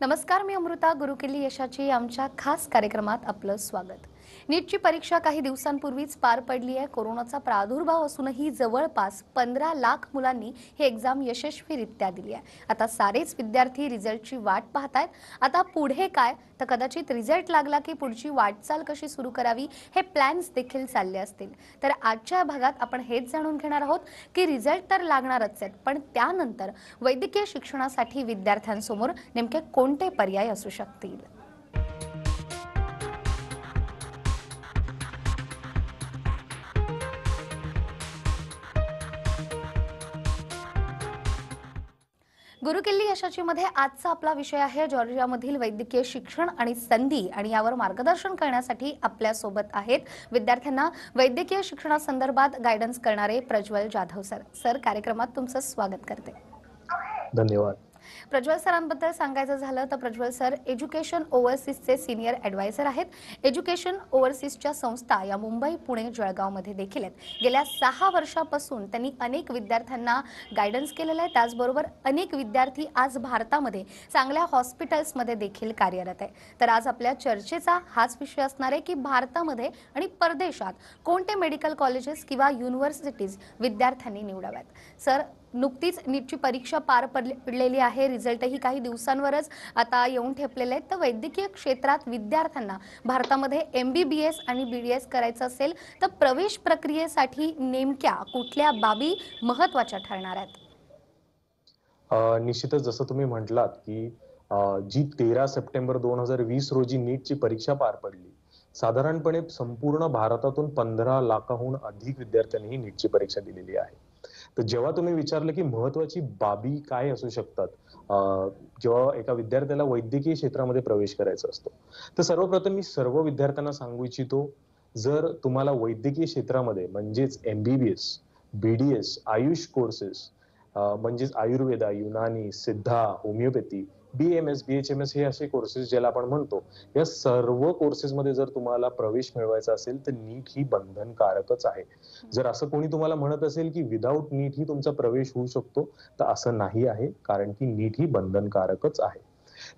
नमस्कार, मी अमृता. गुरुकिल्ली यशाची आमच्या खास कार्यक्रमात आपलं स्वागत. नीटची परीक्षा काही दिवसांपूर्वीच पार पडली आहे. कोरोनाचा प्रादुर्भाव असूनही जवळपास 15 लाख मुलांनी ही एक्झाम यशस्वीरित्या दिली आहे. आता सारेच विद्यार्थी रिझल्टची वाट पाहतायत. आता पुढे काय, तर कदाचित रिझल्ट लागला की पुढची वाटचाल कशी सुरू करावी हे प्लॅन्स देखील चालले असतील. तर आजच्या भागात आपण हेच जाणून घेणार आहोत की रिझल्ट तर लागणारच आहेत, पण त्यानंतर वैद्यकीय शिक्षणासाठी विद्यार्थ्यांसमोर नेमके कोणते पर्याय असू शकतील. गुरुकिल्ली यशाची मध्ये आजचा आपला विषय आहे जॉर्जियामधील वैद्यकीय शिक्षण आणि संधी, आणि यावर मार्गदर्शन करण्यासाठी आपल्या सोबत आहेत विद्यार्थ्यांना वैद्यकीय शिक्षणासंदर्भात गायडन्स करणारे प्रज्वल जाधव सर. सर, कार्यक्रमात तुमचं स्वागत करते. धन्यवाद. प्रज्वल सरांबद्दल सांगायचं झालं तर प्रज्वल सर एज्युकेशन ओव्हरसीजचे सिनियर ॲडवायझर आहेत. एज्युकेशन ओव्हरसीजच्या संस्था या मुंबई, पुणे, जळगावमध्ये देखील आहेत. गेल्या 6 वर्षापासून त्यांनी अनेक विद्यार्थ्यांना गायडन्स केलेलं आहे. त्याचबरोबर अनेक विद्यार्थी आज भारतामध्ये चांगल्या हॉस्पिटल्समध्ये देखील कार्यरत आहे. तर आज आपल्या चर्चेचा हाच विषय असणार आहे की भारतामध्ये आणि परदेशात कोणते मेडिकल कॉलेजेस किंवा युनिव्हर्सिटीज विद्यार्थ्यांनी निवडाव्यात. सर, नुकतीच नीटची परीक्षा पार पडलेली आहे. रिझल्टही काही दिवसांवरच आता येऊन ठेपलेले आहेत. तर वैद्यकीय क्षेत्रात विद्यार्थ्यांना भारतामध्ये MBBS आणि BDS करायचं असेल तर प्रवेश प्रक्रियेसाठी नेमक्या कुठल्या बाबी महत्त्वाच्या ठरणार आहेत? निश्चितच जसं तुम्ही म्हटलात की जी 13 सप्टेंबर 2020 रोजी नीटची परीक्षा पार पडली, साधारणपणे संपूर्ण भारतातून 15 लाखाहून अधिक विद्यार्थ्यांनी ही नीटची परीक्षा दिलेली आहे. तर जेव्हा तुम्ही विचारलं की महत्वाची बाबी काय असू शकतात जेव्हा एका विद्यार्थ्याला वैद्यकीय क्षेत्रामध्ये प्रवेश करायचा असतो, तर सर्वप्रथम मी सर्व विद्यार्थ्यांना सांगू इच्छितो, जर तुम्हाला वैद्यकीय क्षेत्रामध्ये म्हणजेच MBBS, BDS, आयुष कोर्सेस म्हणजेच आयुर्वेदा, युनानी, सिद्धा, होमिओपॅथी, BMS, BHMS हे असे कोर्सेस ज्याला आपण म्हणतो, या सर्व कोर्सेसमध्ये जर तुम्हाला प्रवेश मिळवायचा असेल तर नीट ही बंधनकारकच आहे. जर असं कोणी तुम्हाला म्हणत असेल की विदाऊट नीट ही तुमचा प्रवेश होऊ शकतो, तर असं नाही आहे, कारण की नीट ही बंधनकारकच आहे.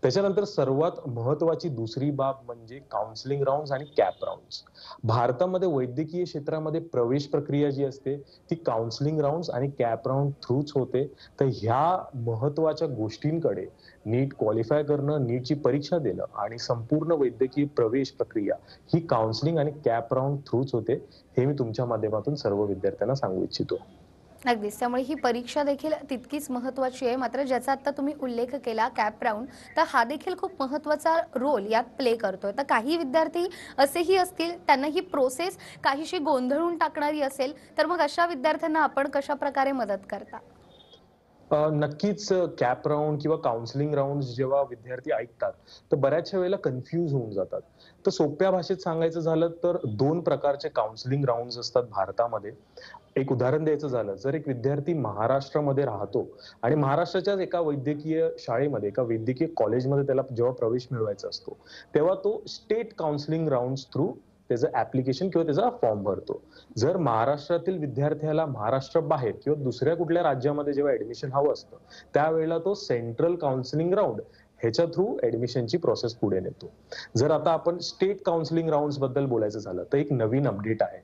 त्याच्यानंतर सर्वात महत्वाची दुसरी बाब म्हणजे काउन्सिलिंग राउंड्स आणि कॅप राउंड्स. भारतामध्ये वैद्यकीय क्षेत्रामध्ये प्रवेश प्रक्रिया जी असते ती काउन्सिलिंग राउंड्स आणि कॅप राउंड थ्रूच होते. तर ह्या महत्वाच्या गोष्टींकडे नीट क्वालिफाय करणं, नीटची परीक्षा देणं आणि संपूर्ण वैद्यकीय प्रवेश प्रक्रिया ही काउन्सिलिंग आणि कॅप राउंड थ्रूच होते, हे मी तुमच्या माध्यमातून सर्व विद्यार्थ्यांना सांगू इच्छितो. अगदीच. त्यामुळे ही परीक्षा देखील तितकीच महत्त्वाची आहे. मात्र ज्याचा आता तुम्ही उल्लेख केला कॅप राऊंड, तर हा देखील खूप महत्त्वाचा रोल यात प्ले करतोय. तर काही विद्यार्थी असेही असतील त्यांना ही प्रोसेस काहीशी गोंधळून टाकणारी असेल, तर मग अशा विद्यार्थ्यांना आपण कशा प्रकारे मदत करता? नक्कीच कॅप राउंड किंवा काउन्सिलिंग राउंड जेव्हा विद्यार्थी ऐकतात तर बऱ्याचशा वेळेला कन्फ्यूज होऊन जातात. तर सोप्या भाषेत सांगायचं झालं तर 2 प्रकारचे काउन्सिलिंग राउंड्स असतात भारतामध्ये. एक उदाहरण द्यायचं झालं, जर एक विद्यार्थी महाराष्ट्रामध्ये राहतो आणि महाराष्ट्राच्याच एका वैद्यकीय शाळेमध्ये, एका वैद्यकीय कॉलेजमध्ये त्याला जेव्हा प्रवेश मिळवायचा असतो, तेव्हा तो स्टेट काउन्सिलिंग राउंड्स थ्रू त्याचं ऍप्लिकेशन किंवा त्याचा फॉर्म भरतो. जर महाराष्ट्रातील विद्यार्थ्याला महाराष्ट्र बाहेर किंवा दुसऱ्या कुठल्या राज्यामध्ये जेव्हा ऍडमिशन हवं असतं, त्यावेळेला तो सेंट्रल काउन्सिलिंग राउंड ह्याच्या थ्रू ऍडमिशनची प्रोसेस पुढे नेतो. जर आता आपण स्टेट काउन्सिलिंग राउंड्स बद्दल बोलायचं झालं तर एक नवीन अपडेट आहे.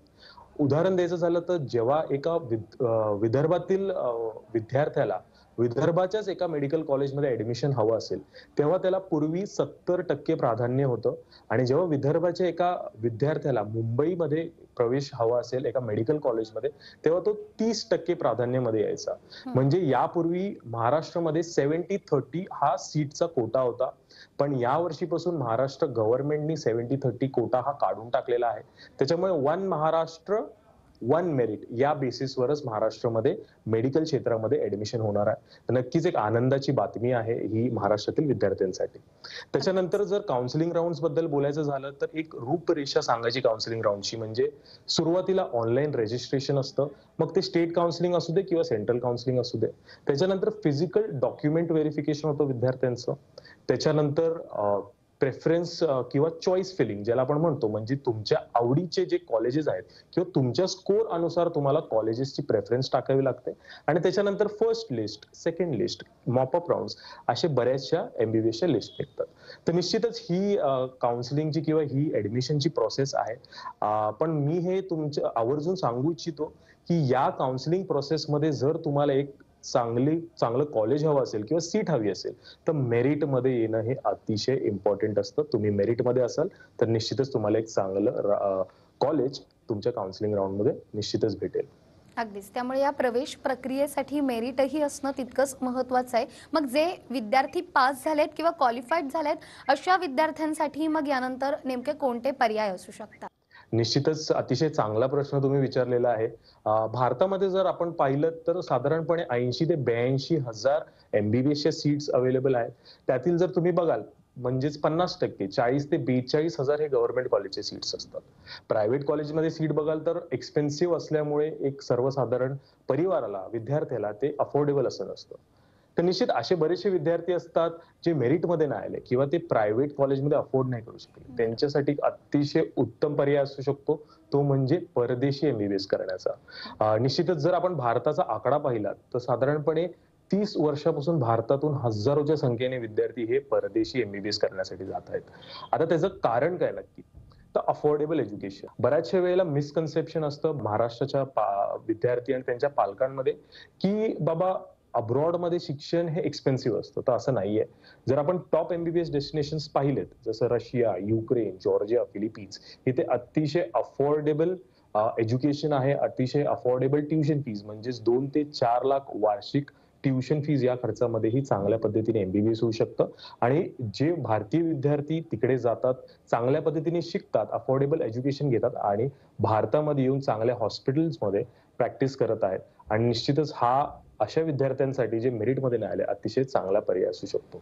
उदाहरण द्यायचं झालं तर जेव्हा एका विदर्भातील विद्यार्थ्याला विदर्भाच्याच एका मेडिकल कॉलेजमध्ये ऍडमिशन हवं असेल, तेव्हा त्याला पूर्वी 70% प्राधान्य होतं, आणि जेव्हा विदर्भाच्या एका विद्यार्थ्याला मुंबईमध्ये प्रवेश हवा असेल एका मेडिकल कॉलेजमध्ये, तेव्हा तो 30% प्राधान्यमध्ये यायचा. म्हणजे यापूर्वी महाराष्ट्रामध्ये 70-30 हा सीटचा कोटा होता, पण या वर्षीपासून महाराष्ट्र गव्हर्नमेंटनी 70-30 कोटा हा काढून टाकलेला आहे. त्याच्यामुळे वन महाराष्ट्र वन मेरिट या बेसिसवरच महाराष्ट्रामध्ये मेडिकल क्षेत्रामध्ये ऍडमिशन होणार आहे. नक्कीच एक आनंदाची बातमी आहे ही महाराष्ट्रातील विद्यार्थ्यांसाठी. त्याच्यानंतर जर काउन्सिलिंग राउंड्स बद्दल बोलायचं झालं तर एक रूपरेषा सांगायची काउन्सिलिंग राउंडची, म्हणजे सुरुवातीला ऑनलाईन रजिस्ट्रेशन असतं, मग ते स्टेट काउन्सिलिंग असू दे किंवा सेंट्रल काउन्सिलिंग असू दे. त्याच्यानंतर फिजिकल डॉक्युमेंट व्हेरिफिकेशन होतं विद्यार्थ्यांचं. त्याच्यानंतर प्रेफरन्स किंवा चॉईस फिलिंग ज्याला आपण म्हणतो, म्हणजे तुमच्या आवडीचे जे कॉलेजेस आहेत किंवा तुमच्या स्कोर अनुसार तुम्हाला कॉलेजेसची प्रेफरन्स टाकावी लागते आणि त्याच्यानंतर first list, second list, mop up rounds असे बऱ्याचशा एमबीबीएसच्या लिस्ट निघतात. तर निश्चितच ही काउन्सिलिंगची किंवा ही ऍडमिशनची प्रोसेस आहे. पण मी हे तुमच्या आवर्जून सांगू इच्छितो की या काउन्सिलिंग प्रोसेसमध्ये जर तुम्हाला एक चांगलं कॉलेज हवं असेल किंवा सीट हवी असेल तर मेरिटमध्ये येणं हे अतिशय इम्पॉर्टंट असतं. तुम्ही मेरिटमध्ये असाल तर निश्चितच तुम्हाला एक चांगलं कॉलेज तुमच्या काउन्सिलिंग राऊंडमध्ये निश्चितच भेटेल. अगदीच. त्यामुळे या प्रवेश प्रक्रियेसाठी मेरिटही असणं तितकंच महत्त्वाचं आहे. मग जे विद्यार्थी पास झालेत किंवा क्वालिफाईड झालेत अशा विद्यार्थ्यांसाठी मग यानंतर नेमके कोणते पर्याय असू शकतात? निश्चितच अतिशय चांगला प्रश्न तुम्ही विचारलेला आहे. भारतामध्ये जर आपण पाहिलं तर साधारणपणे 80 ते 82 हजार एमबीबीएसच्या सीट्स अवेलेबल आहेत. त्यातील जर तुम्ही बघाल म्हणजेच 50% 40 ते 42 हजार हे गव्हर्नमेंट कॉलेजचे सीट्स असतात. प्रायव्हेट कॉलेजमध्ये सीट बघाल तर एक्सपेन्सिव्ह असल्यामुळे एक सर्वसाधारण परिवाराला, विद्यार्थ्याला ते अफोर्डेबल असं नसतं. तर निश्चित असे बरेचसे विद्यार्थी असतात जे मेरिटमध्ये नाही आले किंवा ते प्रायव्हेट कॉलेजमध्ये अफोर्ड नाही करू शकले. त्यांच्यासाठी एक अतिशय उत्तम पर्याय असू शकतो, तो म्हणजे परदेशी एमबीबीएस करण्याचा. निश्चितच जर आपण भारताचा आकडा पाहिला तर साधारणपणे 30 वर्षापासून भारतातून हजारोच्या संख्येने विद्यार्थी हे परदेशी एमबीबीएस करण्यासाठी जात आहेत. आता त्याचं कारण काय नक्की? तर अफोर्डेबल एज्युकेशन. बऱ्याचशा वेळेला मिसकन्सेप्शन असतं महाराष्ट्राच्या विद्यार्थी आणि त्यांच्या पालकांमध्ये की बाबा अब्रॉडमध्ये शिक्षण हे एक्सपेन्सिव्ह असतं. तर असं नाहीये. जर आपण टॉप एमबीबीएस डेस्टिनेशन्स पाहिलेत जसं रशिया, युक्रेन, जॉर्जिया, फिलिपिन्स इथे अतिशय अफोर्डेबल एज्युकेशन आहे. अतिशय अफोर्डेबल ट्युशन फीज म्हणजेच 2 ते 4 लाख वार्षिक ट्युशन फीज या खर्चामध्येही चांगल्या पद्धतीने एमबीबीएस होऊ शकतं आणि जे भारतीय विद्यार्थी तिकडे जातात, चांगल्या पद्धतीने शिकतात, अफोर्डेबल एज्युकेशन घेतात आणि भारतामध्ये येऊन चांगल्या हॉस्पिटल्समध्ये प्रॅक्टिस करत आहेत आणि निश्चितच हा अशा विद्यार्थ्यांसाठी जे मेरिटमध्ये नाही आले अतिशय चांगला पर्याय असू शकतो.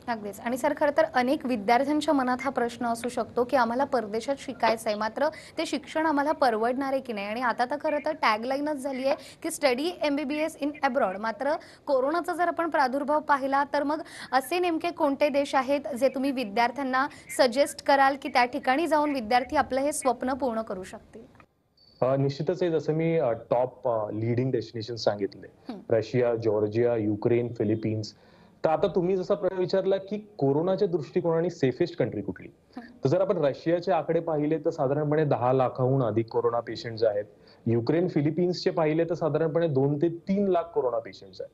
अगदीच. आणि सर खरं तर अनेक विद्यार्थ्यांच्या मनात हा प्रश्न असू शकतो की आम्हाला परदेशात शिकायचं आहे, मात्र ते शिक्षण आम्हाला परवडणार आहे की नाही. आणि आता तर खरं तर टॅगलाईनच झाली आहे की स्टडी एमबीबीएस इन अब्रॉड. मात्र कोरोनाचा जर आपण प्रादुर्भाव पाहिला तर मग असे नेमके कोणते देश आहेत जे तुम्ही विद्यार्थ्यांना सजेस्ट कराल की त्या ठिकाणी जाऊन विद्यार्थी आपलं हे स्वप्न पूर्ण करू शकतील? निश्चितच आहे जसं मी टॉप लीडिंग डेस्टिनेशन सांगितले. Russia, Georgia, Ukraine, Philippines. तर आता तुम्ही जसा प्रश्न विचारला की कोरोनाच्या दृष्टिकोनाने सेफेस्ट कंट्री कुठली? तर जर आपण रशियाचे आकडे पाहिले तर साधारणपणे 10 लाखाहून अधिक कोरोना पेशंट्स आहेत. युक्रेन, फिलिपिन्सचे पाहिले तर साधारणपणे 2 ते 3 लाख कोरोना पेशंट्स आहेत.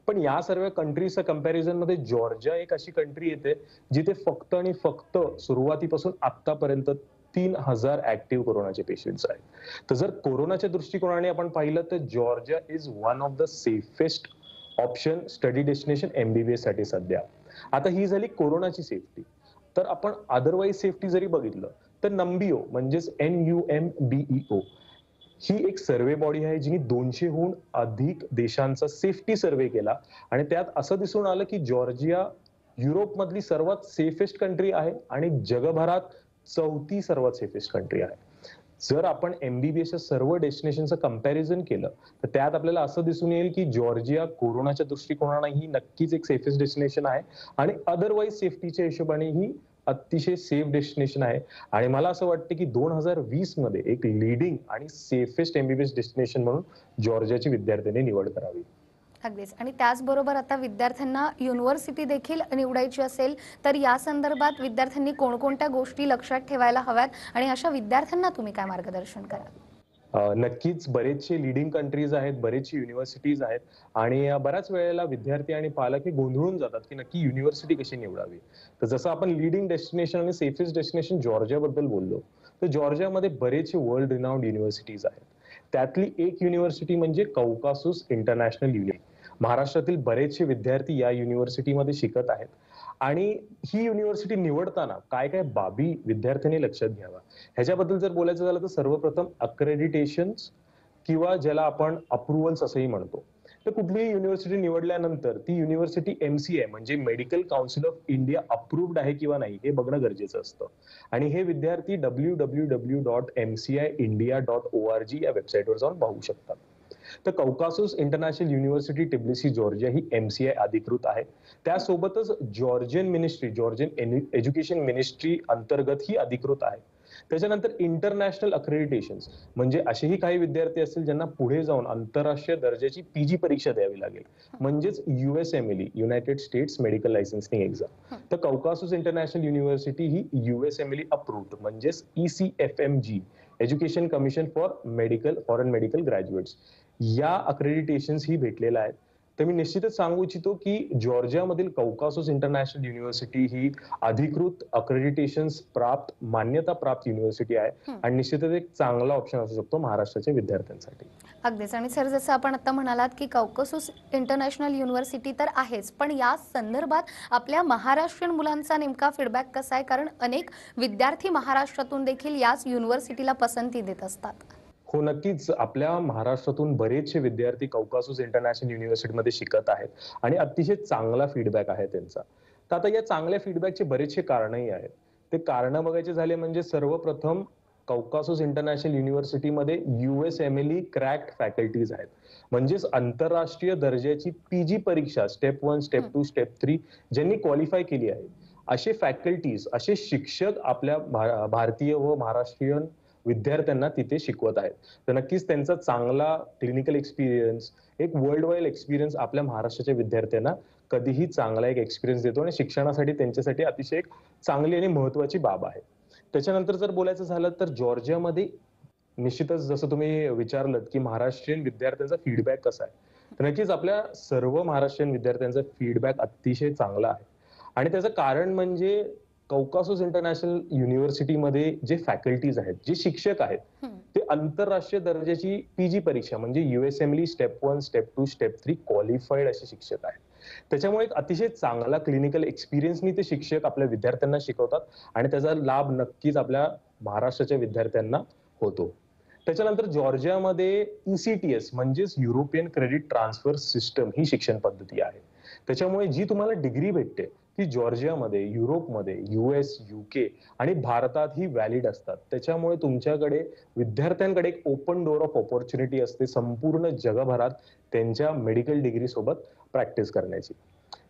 पण या सर्व कंट्रीजच्या कंपॅरिझन मध्ये जॉर्जिया एक अशी कंट्री येते जिथे फक्त आणि फक्त सुरुवातीपासून आतापर्यंत 3,000 ऍक्टिव्ह कोरोनाचे पेशंट्स आहेत. तर जर कोरोनाच्या दृष्टिकोनाने आपण पाहिलं तर Georgia is one of the safest option study destination MBBS साठी सध्या. आता ही झाली कोरोनाची सेफ्टी. तर आपण अदरवाईज सेफ्टी जरी बघितलं तर नंबिओ म्हणजेच NUMBEO ही एक सर्वे बॉडी आहे जिने 200हून अधिक देशांचा सेफ्टी सर्वे केला आणि त्यात असं दिसून आलं की जॉर्जिया युरोपमधली सर्वात सेफेस्ट कंट्री आहे आणि जगभरात 4थी सर्वात सेफेस्ट कंट्री आहे. जर आपण एमबीबीएसच्या सर्व डेस्टिनेशनचं कंपॅरिझन केलं तर त्यात आपल्याला असं दिसून येईल की जॉर्जिया कोरोनाच्या दृष्टिकोनाने ही नक्कीच एक सेफेस्ट डेस्टिनेशन आहे आणि अदरवाईज सेफ्टीच्या हिशोबाने ही अतिशय सेफ डेस्टिनेशन आहे. आणि मला असं वाटतं की 2020 मध्ये एक लीडिंग आणि सेफेस्ट एमबीबीएस डेस्टिनेशन म्हणून जॉर्जियाची विद्यार्थ्यांनी निवड करावी. अगदीच. आणि त्याचबरोबर आता विद्यार्थ्यांना युनिव्हर्सिटी देखील निवडायची असेल तर या संदर्भात विद्यार्थ्यांनी कोणकोणत्या गोष्टी लक्षात ठेवायला हव्यात आणि अशा विद्यार्थ्यांना तुम्ही काय मार्गदर्शन कराल? नक्कीच बरेचसे लीडिंग कंट्रीज आहेत, बरेचसे युनिव्हर्सिटीज आहेत आणि बऱ्याच वेळेला विद्यार्थी आणि पालक हे गोंधळून जातात की नक्की युनिव्हर्सिटी कशी निवडावी. तर जसं आपण लीडिंग डेस्टिनेशन आणि सेफेस्ट डेस्टिनेशन जॉर्जियाबद्दल बोललो तर जॉर्जियामध्ये बरेचसे वर्ल्ड रिनाउंड युनिव्हर्सिटीज आहेत. त्यातली एक युनिव्हर्सिटी म्हणजे कौकासूस इंटरनॅशनल युनिव्हर्सिटी. महाराष्ट्रातील बरेचसे विद्यार्थी या युनिव्हर्सिटीमध्ये शिकत आहेत आणि ही युनिव्हर्सिटी निवडताना काय काय बाबी विद्यार्थ्यांनी लक्षात घ्यावा ह्याच्याबद्दल जर बोलायचं झालं तर सर्वप्रथम अक्रेडिटेशन किंवा ज्याला आपण अप्रुव्हल्स असंही म्हणतो. तर कुठलीही युनिव्हर्सिटी निवडल्यानंतर ती युनिव्हर्सिटी MCI म्हणजे medical council of India approved आहे किंवा नाही हे बघणं गरजेचं असतं आणि हे विद्यार्थी www.mciindia.org या वेबसाईटवर जाऊन पाहू शकतात. तर कौकासस इंटरनॅशनल युनिव्हर्सिटी टिब्लिसी जॉर्जिया ही MCI अधिकृत आहे. त्यासोबतच जॉर्जियन एज्युकेशन मिनिस्ट्री अंतर्गत ही अधिकृत आहे. त्याच्यानंतर इंटरनॅशनल अक्रेडिटेशन्स म्हणजे असेही काही विद्यार्थी असतील ज्यांना पुढे जाऊन आंतरराष्ट्रीय दर्जाची PG परीक्षा द्यावी लागेल, म्हणजेच USMLE United States medical licensing exam. तर कौकासस इंटरनॅशनल युनिव्हर्सिटी ही USMLE अप्रूव्ड म्हणजेच ECFMG education commission foreign medical graduates या अक्रेडिटेशन्स ही भेटलेल्या आहेत. तर मी निश्चितच सांगू इच्छितो की जॉर्जियामधील कौकासस इंटरनॅशनल युनिव्हर्सिटी ही अधिकृत अक्रेडिटेशन्स प्राप्त मान्यता प्राप्त युनिव्हर्सिटी आहे आणि निश्चितच एक चांगला ऑप्शन असू शकतो महाराष्ट्राच्या विद्यार्थ्यांसाठी. अगदीच. आणि सर, जसं आपण आता म्हणालात की कौकासस इंटरनॅशनल युनिव्हर्सिटी तर आहेच, पण या संदर्भात आपल्या महाराष्ट्रीयन मुलांचा नेमका फीडबॅक कसा आहे? कारण अनेक विद्यार्थी महाराष्ट्रातून देखील याच युनिव्हर्सिटीला पसंती देत असतात. हो, नक्कीच. आपल्या महाराष्ट्रातून बरेचसे विद्यार्थी कौकासस इंटरनॅशनल युनिव्हर्सिटीमध्ये शिकत आहेत आणि अतिशय चांगला फीडबॅक आहे त्यांचा. तर आता या चांगल्या फीडबॅकचे बरेचसे कारणही आहेत. ते कारण बघायचे झाले म्हणजे सर्वप्रथम कौकासस इंटरनॅशनल युनिव्हर्सिटीमध्ये USMLE क्रॅक्ड फॅकल्टीज आहेत. म्हणजेच आंतरराष्ट्रीय दर्जाची PG परीक्षा स्टेप 1, स्टेप 2, स्टेप 3 ज्यांनी क्वालिफाय केली आहे, असे फॅकल्टीज, असे शिक्षक आपल्या भारतीय व महाराष्ट्रीयन विद्यार्थ्यांना तिथे शिकवत आहेत. तर नक्कीच त्यांचा चांगला क्लिनिकल एक्सपिरियन्स, एक वर्ल्ड वाईड एक्सपिरियन्स आपल्या महाराष्ट्राच्या विद्यार्थ्यांना कधीही चांगला एक एक्सपिरियन्स देतो आणि शिक्षणासाठी त्यांच्यासाठी अतिशय एक चांगली आणि महत्वाची बाब आहे. त्याच्यानंतर जर बोलायचं झालं तर जॉर्जियामध्ये निश्चितच जसं तुम्ही विचारलत की महाराष्ट्रीयन विद्यार्थ्यांचा फीडबॅक कसा आहे, तर नक्कीच आपल्या सर्व महाराष्ट्रीयन विद्यार्थ्यांचा फीडबॅक अतिशय चांगला आहे आणि त्याचं कारण म्हणजे कौकासस इंटरनॅशनल युनिव्हर्सिटीमध्ये जे फॅकल्टीज आहेत, जे शिक्षक आहेत, ते आंतरराष्ट्रीय दर्जाची PG परीक्षा म्हणजे USMLE step 1, step 2, step 3 qualified असे शिक्षक आहेत. त्याच्यामुळे एक अतिशय चांगला क्लिनिकल एक्सपिरियन्सनी ते शिक्षक आपल्या विद्यार्थ्यांना शिकवतात आणि त्याचा लाभ नक्कीच आपल्या महाराष्ट्राच्या विद्यार्थ्यांना होतो. त्याच्यानंतर जॉर्जियामध्ये ECTS म्हणजेच युरोपियन क्रेडिट ट्रान्सफर सिस्टम ही शिक्षण पद्धती आहे. त्याच्यामुळे जी तुम्हाला डिग्री भेटते ती जॉर्जियामध्ये, युरोपमध्ये, US, UK आणि भारतात ही व्हॅलिड असतात. त्याच्यामुळे तुमच्याकडे विद्यार्थ्यांकडे एक ओपन डोअर ऑफ ऑपॉर्च्युनिटी असते संपूर्ण जगभरात त्यांच्या मेडिकल डिग्री सोबत प्रॅक्टिस करण्याची.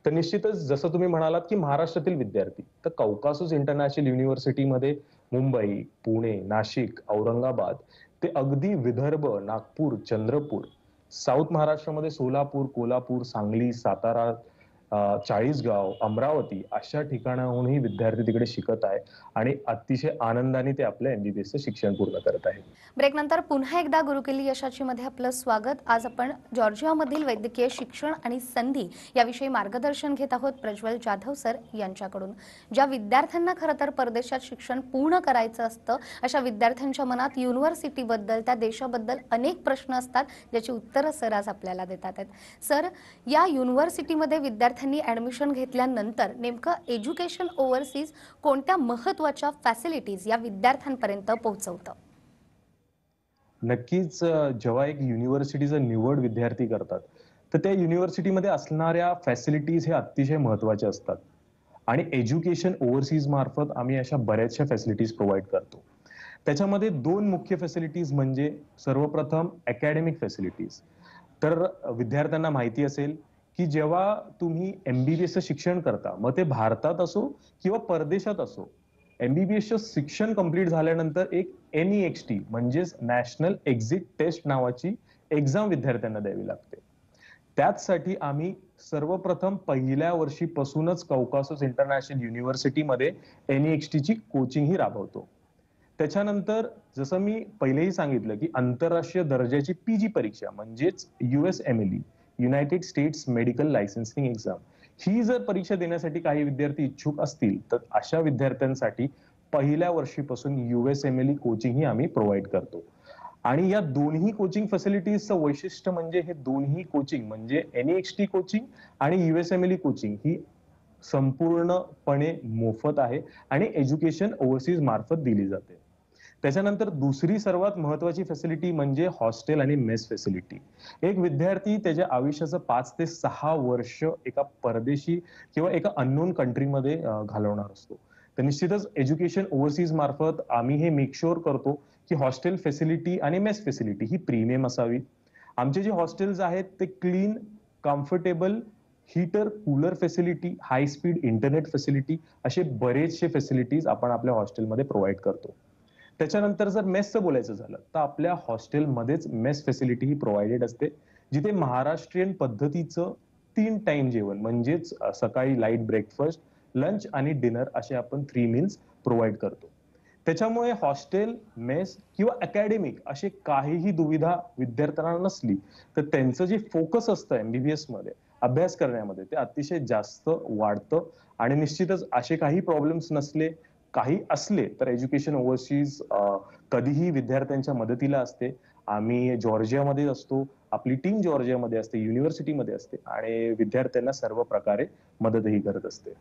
तर निश्चितच जसं तुम्ही म्हणालात की महाराष्ट्रातील विद्यार्थी, तर कौकासस इंटरनॅशनल युनिव्हर्सिटीमध्ये मुंबई, पुणे, नाशिक, औरंगाबाद ते अगदी विदर्भ, नागपूर, चंद्रपूर, साऊथ महाराष्ट्रामध्ये सोलापूर, कोल्हापूर, सांगली, सातारा, चाळीसगाव, अमरावती अशा ठिकाणाहूनही विद्यार्थी तिकडे शिकत आहे आणि अतिशय आनंदाने ते आपल्या MBBSचं शिक्षण पूर्ण करत आहेत. ब्रेक नंतर पुन्हा एकदा गुरुकिल्ली यशाची मध्ये आपलं स्वागत. आज आपण जॉर्जियामधील वैद्यकीय शिक्षण आणि संधी याविषयी मार्गदर्शन घेत आहोत प्रज्वल जाधव सर यांच्याकडून. ज्या विद्यार्थ्यांना खरं तर परदेशात शिक्षण पूर्ण करायचं असतं, अशा विद्यार्थ्यांच्या मनात युनिव्हर्सिटीबद्दल, त्या देशाबद्दल अनेक प्रश्न असतात, ज्याची उत्तरं सर आज आपल्याला देतात आहेत. सर, या युनिव्हर्सिटीमध्ये विद्यार्थ्यांनी ऍडमिशन घेतल्यानंतर नेमकं एज्युकेशन ओव्हरसीज कोणत्या महत्त्वाच्या फॅसिलिटीज या विद्यार्थ्यांपर्यंत पोहोचवतं? नक्कीच जेव्हा एक युनिव्हर्सिटीचं निवड विद्यार्थी करतात, तर त्या युनिव्हर्सिटीमध्ये असणाऱ्या फॅसिलिटीज हे अतिशय महत्त्वाचे असतात आणि एज्युकेशन ओव्हरसीज मार्फत आम्ही अशा बऱ्याचशा फॅसिलिटीज प्रोव्हाइड करतो. त्याच्यामध्ये 2 मुख्य फॅसिलिटीज म्हणजे सर्वप्रथम अकॅडमिक फॅसिलिटीज. तर विद्यार्थ्यांना माहिती असेल की जेव्हा तुम्ही MBBSचं शिक्षण करता, मग ते भारतात असो किंवा परदेशात असो, MBBSचं शिक्षण कंप्लीट झाल्यानंतर एक NEXT म्हणजेच नॅशनल एक्झिट टेस्ट नावाची एक्झाम विद्यार्थ्यांना द्यावी लागते. त्याचसाठी आम्ही सर्वप्रथम पहिल्या वर्षीपासूनच कौकासस इंटरनॅशनल युनिव्हर्सिटीमध्ये NEXTची कोचिंग ही राबवतो. त्याच्यानंतर जसं मी पहिलेही सांगितलं की आंतरराष्ट्रीय दर्जाची PG परीक्षा म्हणजेच USMLE United States medical licensing exam ही जर परीक्षा देण्यासाठी काही विद्यार्थी इच्छुक असतील, तर अशा विद्यार्थ्यांसाठी पहिल्या वर्षीपासून USMLE कोचिंग ही आम्ही प्रोव्हाइड करतो. आणि या दोन्ही कोचिंग फॅसिलिटीजचं वैशिष्ट्य म्हणजे हे दोन्ही कोचिंग म्हणजे NEXT कोचिंग आणि USMLE कोचिंग ही संपूर्णपणे मोफत आहे आणि एज्युकेशन ओव्हरसीज मार्फत दिली जाते. त्याच्यानंतर दुसरी सर्वात महत्वाची फॅसिलिटी म्हणजे हॉस्टेल आणि मेस फॅसिलिटी. एक विद्यार्थी त्याच्या आयुष्याचं 5 ते 6 वर्ष एका परदेशी किंवा एका अननोन कंट्रीमध्ये घालवणार असतो. तर निश्चितच एज्युकेशन ओव्हरसीज मार्फत आम्ही हे मेक शुअर करतो की हॉस्टेल फॅसिलिटी आणि मेस फॅसिलिटी ही प्रीमियम असावी. आमचे जे हॉस्टेल्स आहेत ते clean, comfortable, heater, cooler facility, high speed internet facility असे बरेचसे फॅसिलिटीज आपण आपल्या हॉस्टेलमध्ये प्रोव्हाइड करतो. त्याच्यानंतर जर मेसचं बोलायचं झालं तर आपल्या हॉस्टेलमध्येच मेस फॅसिलिटी ही प्रोव्हाइडेड असते, जिथे महाराष्ट्रीयन पद्धतीचं 3 टाइम जेवण म्हणजेच सकाळी लाईट ब्रेकफास्ट, लंच आणि डिनर असे आपण 3 मील्स प्रोव्हाइड करतो. त्याच्यामुळे हॉस्टेल, मेस किंवा अकॅडमिक असे काहीही दुविधा विद्यार्थ्यांना नसली, तर त्यांचं जे फोकस असतं एमबीबीएस मध्ये अभ्यास करण्यामध्ये ते अतिशय जास्त वाढतं. आणि निश्चितच असे काही प्रॉब्लेम्स नसले, काही असले तर एज्युकेशन ओव्हरसीज कधीही विद्यार्थ्यांच्या मदतीला असते. आम्ही जॉर्जियामध्ये असतो, आपली टीम जॉर्जियामध्ये असते, युनिव्हर्सिटीमध्ये असते आणि विद्यार्थ्यांना सर्व प्रकारे मदतही करत असते.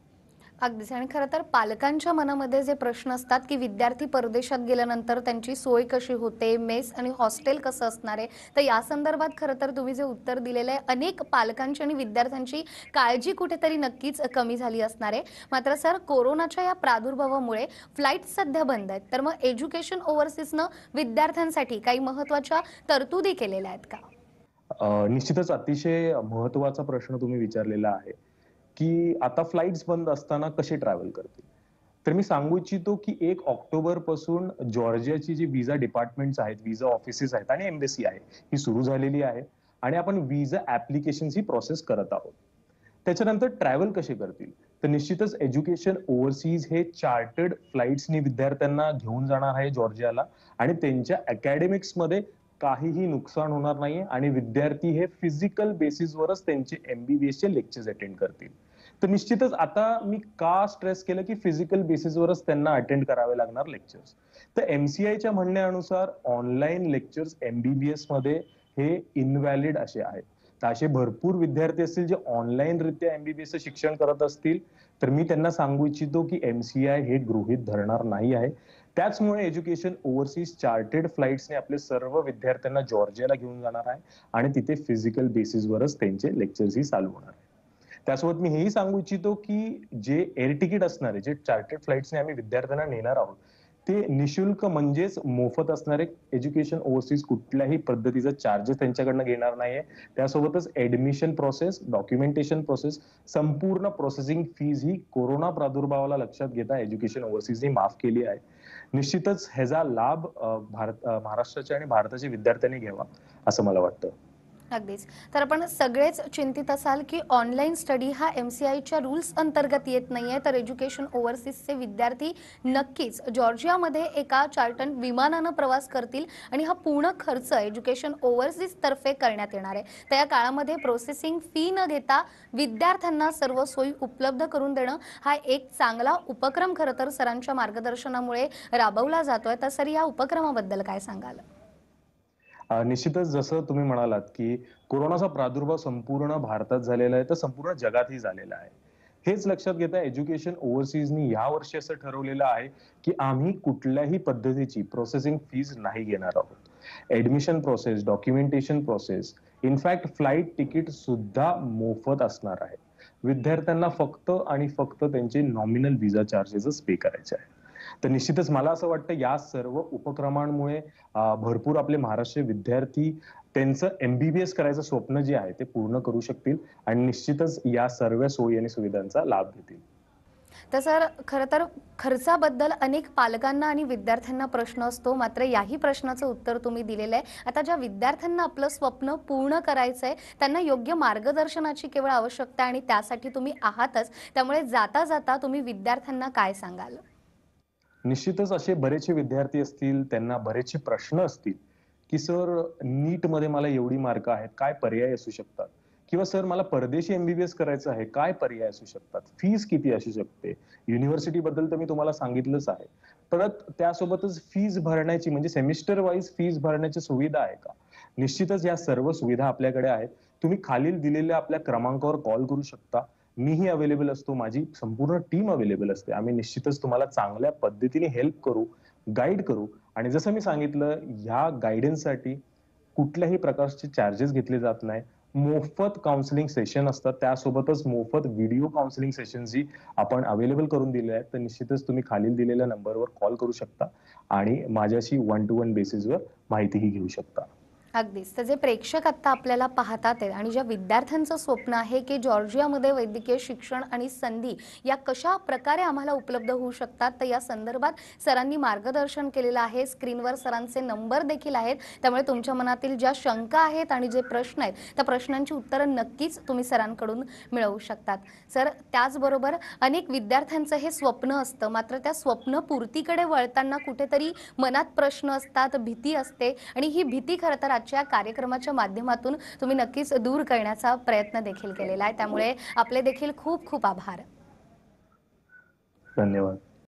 अगदीच. आणि खरं तर पालकांच्या मनामध्ये जे प्रश्न असतात, की विद्यार्थी परदेशात गेल्यानंतर त्यांची सोय कशी होते, मेस आणि हॉस्टेल कसं असणार आहे, तर या संदर्भात खरं तर तुम्ही जे उत्तर दिलेलं आहे, अनेक पालकांची आणि विद्यार्थ्यांची काळजी कुठेतरी नक्कीच कमी झाली असणार आहे. मात्र सर, कोरोनाच्या या प्रादुर्भावामुळे फ्लाईट सध्या बंद आहेत, तर मग एज्युकेशन ओव्हरसीजनं विद्यार्थ्यांसाठी काही महत्त्वाच्या तरतुदी केलेल्या आहेत का? निश्चितच अतिशय महत्त्वाचा प्रश्न तुम्ही विचारलेला आहे, की आता फ्लाइट्स बंद असताना कसे ट्रॅव्हल करतील? तर मी सांगू इच्छितो, की 1 ऑक्टोबरपासून जॉर्जियाची जी व्हिसा डिपार्टमेंट्स आहेत, व्हिसा ऑफिसेस आहेत आणि एम्बसी आहे, ही सुरू झालेली आहे आणि आपण व्हिसा ॲप्लिकेशन्स ही प्रोसेस करत आहोत. त्याच्यानंतर ट्रॅव्हल कसे करतील? तर निश्चितच एज्युकेशन ओव्हरसीज हे चार्टर्ड फ्लाइट्सनी विद्यार्थ्यांना घेऊन जाणार आहे जॉर्जियाला आणि त्यांच्या अकॅडमिक्समध्ये काहीही नुकसान होणार नाहीये आणि विद्यार्थी हे फिजिकल बेसिसवरच त्यांचे एमबीबीएसचे लेक्चर्स अटेंड करतील. तर निश्चितच आता मी का स्ट्रेस केलं, की फिजिकल बेसिसवरच त्यांना अटेंड करावे लागणार लेक्चर्स. तर एमसीआयच्या म्हणण्यानुसार ऑनलाईन लेक्चर्स एमबीबीएस मध्ये हे इनव्हॅलिड असे आहेत. तर असे भरपूर विद्यार्थी असतील जे ऑनलाईन रित्या एमबीबीएसचं शिक्षण करत असतील, तर मी त्यांना सांगू इच्छितो, की एमसीआय हे गृहीत धरणार नाही आहे. त्याचमुळे एज्युकेशन ओव्हरसीज चार्टेड फ्लाइट्सने आपले सर्व विद्यार्थ्यांना जॉर्जियाला घेऊन जाणार आहे आणि तिथे फिजिकल बेसिसवरच त्यांचे लेक्चर्सही चालू होणार आहे. त्यासोबत मी हेही सांगू इच्छितो, की जे एअर तिकीट असणार आहे, जे चार्टर्ड फ्लाइट्सने आम्ही विद्यार्थ्यांना नेणार आहोत, ते निशुल्क म्हणजेच मोफत असणारे. एज्युकेशन ओव्हरसीज कुठल्याही पद्धतीचा चार्जेस त्यांच्याकडनं घेणार नाहीये. त्यासोबतच ऍडमिशन प्रोसेस, डॉक्युमेंटेशन प्रोसेस, संपूर्ण प्रोसेसिंग फीज ही कोरोना प्रादुर्भावाला लक्षात घेता एज्युकेशन ओव्हरसीजनी माफ केली आहे. निश्चितच ह्याचा लाभ महाराष्ट्राच्या आणि भारताच्या विद्यार्थ्यांनी घ्यावा, असं मला वाटतं. अगदीच. तर आपण सगळेच चिंतित असाल, की ऑनलाईन स्टडी हा एम-सी-आयच्या रूल्स अंतर्गत येत नाहीये, तर एज्युकेशन ओव्हरसीजचे विद्यार्थी नक्कीच जॉर्जियामध्ये एका चार्टर्ड विमानानं प्रवास करतील आणि हा पूर्ण खर्च एज्युकेशन ओव्हरसीज तर्फे करण्यात येणार आहे. तर या काळामध्ये प्रोसेसिंग फी न घेता विद्यार्थ्यांना सर्व सोयी उपलब्ध करून देणं हा एक चांगला उपक्रम खरं तर सरांच्या मार्गदर्शनामुळे राबवला जातोय. तर सर, या उपक्रमाबद्दल काय सांगाल? निश्चितच जसं तुम्ही म्हणालात, की कोरोनाचा प्रादुर्भाव संपूर्ण भारतात झालेला आहे, तर संपूर्ण जगातही झालेला आहे. हेच लक्षात घेता एज्युकेशन ओव्हरसीजनी यावर्षी असं ठरवलेलं आहे, की आम्ही कुठल्याही पद्धतीची प्रोसेसिंग फीज नाही घेणार आहोत. Admission process, documentation process, in fact flight ticket सुद्धा मोफत असणार आहे. विद्यार्थ्यांना फक्त आणि फक्त त्यांचे नॉमिनल व्हिसा चार्जेसच पे करायचे आहेत. तर निश्चितच मला असं वाटतं या सर्व उपक्रमांमुळे भरपूर आपले महाराष्ट्रीय विद्यार्थी त्यांचं एमबीबीएस करायचं स्वप्न जे आहे ते पूर्ण करू शकतील आणि निश्चितच या सर्व सोयी आणि सुविधांचा लाभ घेतील. तर सर, खरं तर खर्चाबद्दल अनेक पालकांना आणि विद्यार्थ्यांना प्रश्न असतो, मात्र याही प्रश्नाचं उत्तर तुम्ही दिलेलं आहे. आता ज्या विद्यार्थ्यांना आपलं स्वप्न पूर्ण करायचं आहे, त्यांना योग्य मार्गदर्शनाची केवळ आवश्यकता आहे आणि त्यासाठी तुम्ही आहातच. त्यामुळे जाता जाता तुम्ही विद्यार्थ्यांना काय सांगाल? निश्चितच असे बरेचसे विद्यार्थी असतील, त्यांना बरेचसे प्रश्न असतील, की "सर, नीटमध्ये मला एवढी मार्क आहेत, काय पर्याय असू शकतात?" किंवा "सर, मला परदेशी एम-बी-बी-एस करायचं आहे, काय पर्याय असू शकतात? फीस किती असू शकते?" युनिव्हर्सिटीबद्दल तर मी तुम्हाला सांगितलंच आहे. परत त्यासोबतच फीस भरण्याची म्हणजे सेमिस्टर वाईज फीस भरण्याची सुविधा आहे का? निश्चितच या सर्व सुविधा आपल्याकडे आहेत. तुम्ही खालील दिलेल्या आपल्या क्रमांकावर कॉल करू शकता. मीही अवेलेबल असतो, माझी संपूर्ण टीम अवेलेबल असते. आम्ही निश्चितच तुम्हाला चांगल्या पद्धतीने हेल्प करू, गाईड करू आणि जसं मी सांगितलं ह्या गाईडन्ससाठी कुठल्याही प्रकारचे चार्जेस घेतले जात नाही. मोफत काउन्सिलिंग सेशन असतात. त्यासोबतच मोफत व्हिडिओ काउन्सिलिंग सेशन्सही आपण अवेलेबल करून दिले आहेत. तर निश्चितच तुम्ही खालील दिलेल्या नंबरवर कॉल करू शकता आणि माझ्याशी वन टू वन बेसिसवर माहितीही घेऊ शकता. अगदीच. तर जे प्रेक्षक आता आपल्याला पाहतात आहे आणि ज्या विद्यार्थ्यांचं स्वप्न आहे की जॉर्जियामध्ये वैद्यकीय शिक्षण आणि संधी या कशा प्रकारे आम्हाला उपलब्ध होऊ शकतात, तर या संदर्भात सरांनी मार्गदर्शन केलेलं आहे. स्क्रीनवर सरांचे नंबर देखील आहेत. त्यामुळे तुमच्या मनातील ज्या शंका आहेत आणि जे प्रश्न आहेत, त्या प्रश्नांची उत्तरं नक्कीच तुम्ही सरांकडून मिळवू शकतात. सर, त्याचबरोबर अनेक विद्यार्थ्यांचं हे स्वप्न असतं, मात्र त्या स्वप्नपूर्तीकडे वळताना कुठेतरी मनात प्रश्न असतात, भीती असते आणि ही भीती खरं तर आजच्या कार्यक्रमाच्या माध्यमातून तुम्ही नक्कीच दूर करण्याचा प्रयत्न देखील केलेला आहे. त्यामुळे आपले देखील खूप खूप आभार. धन्यवाद.